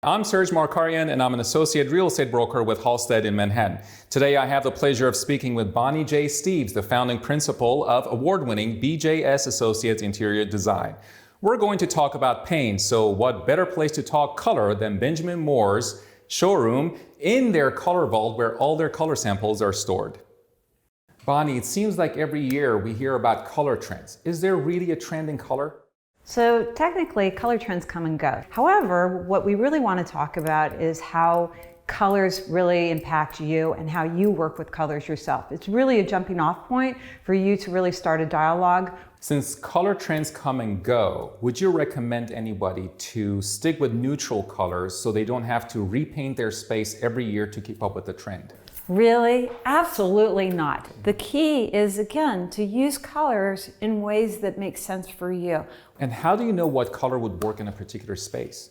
I'm Serj Markarian, and I'm an associate real estate broker with Halstead in Manhattan. Today, I have the pleasure of speaking with Bonnie J. Steeves, the founding principal of award-winning BJS Associates Interior Design. We're going to talk about paint, so what better place to talk color than Benjamin Moore's showroom in their color vault where all their color samples are stored. Bonnie, it seems like every year we hear about color trends. Is there really a trend in color? So technically, color trends come and go. However, what we really want to talk about is how colors really impact you and how you work with colors yourself. It's really a jumping off point for you to really start a dialogue. Since color trends come and go, would you recommend anybody to stick with neutral colors so they don't have to repaint their space every year to keep up with the trend? Really? Absolutely not. The key is, again, to use colors in ways that make sense for you. And how do you know what color would work in a particular space?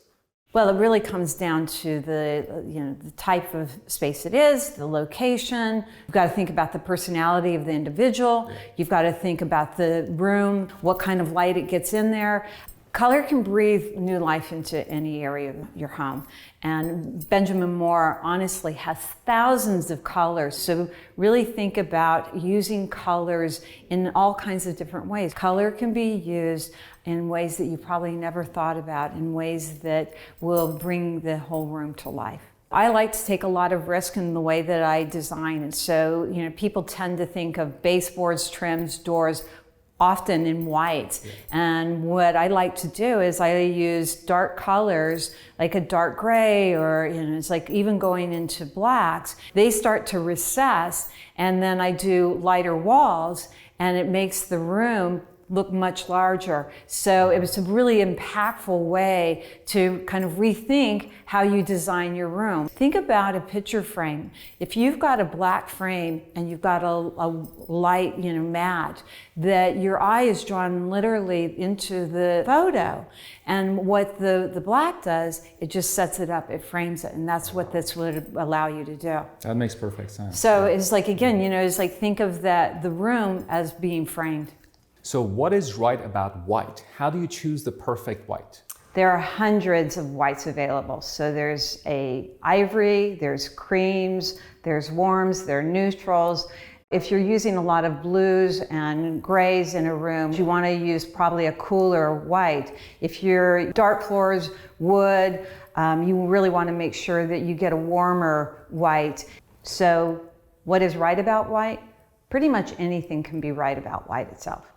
Well, it really comes down to the type of space it is, the location. You've got to think about the personality of the individual. You've got to think about the room, what kind of light it gets in there. Color can breathe new life into any area of your home. And Benjamin Moore honestly has thousands of colors. So really think about using colors in all kinds of different ways. Color can be used in ways that you probably never thought about, in ways that will bring the whole room to life. I like to take a lot of risk in the way that I design. And so, people tend to think of baseboards, trims, doors, often in white. And what I like to do is I use dark colors, like a dark gray, or it's like even going into blacks. They start to recess, and then I do lighter walls, and it makes the room look much larger. So it was a really impactful way to kind of rethink how you design your room. Think about a picture frame. If you've got a black frame and you've got a light, mat, that your eye is drawn literally into the photo. And what the black does, it just sets it up, it frames it, and that's what this would allow you to do. That makes perfect sense. So it's like, again, it's like think of the room as being framed. So what is right about white? How do you choose the perfect white? There are hundreds of whites available. So there's ivory, there's creams, there's warms, there are neutrals. If you're using a lot of blues and grays in a room, you want to use probably a cooler white. If you're dark floors, wood, you really want to make sure that you get a warmer white. So what is right about white? Pretty much anything can be right about white itself.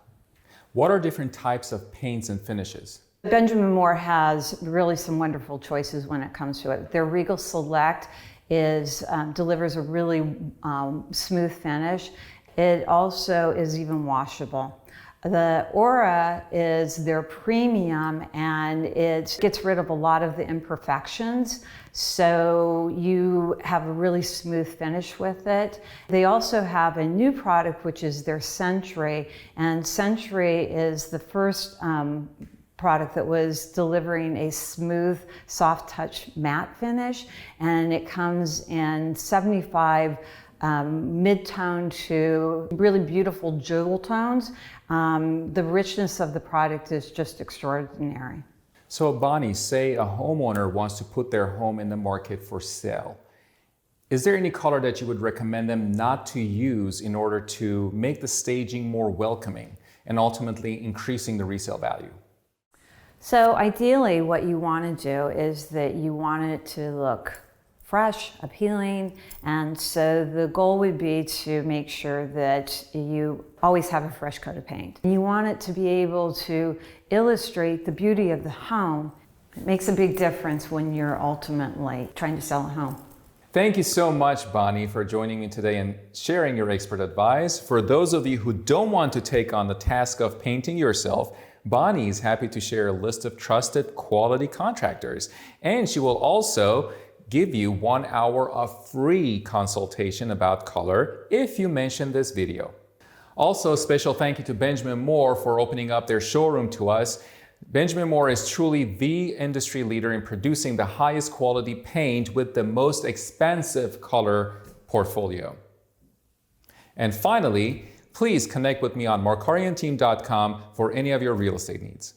What are different types of paints and finishes? Benjamin Moore has really some wonderful choices when it comes to it. Their Regal Select delivers a really smooth finish. It also is even washable. The Aura is their premium, and it gets rid of a lot of the imperfections, so you have a really smooth finish with it. They also have a new product, which is their Century, and Century is the first product that was delivering a smooth, soft touch matte finish, and it comes in 75 mid-tone to really beautiful jewel tones. The richness of the product is just extraordinary. So Bonnie, say a homeowner wants to put their home in the market for sale. Is there any color that you would recommend them not to use in order to make the staging more welcoming and ultimately increasing the resale value? So ideally what you want to do is that you want it to look fresh, appealing, and so the goal would be to make sure that you always have a fresh coat of paint. You want it to be able to illustrate the beauty of the home. It makes a big difference when you're ultimately trying to sell a home. Thank you so much, Bonnie, for joining me today and sharing your expert advice. For those of you who don't want to take on the task of painting yourself, Bonnie is happy to share a list of trusted quality contractors, and she will also give you 1 hour of free consultation about color if you mention this video. Also, a special thank you to Benjamin Moore for opening up their showroom to us. Benjamin Moore is truly the industry leader in producing the highest quality paint with the most expansive color portfolio. And finally, please connect with me on markarianteam.com for any of your real estate needs.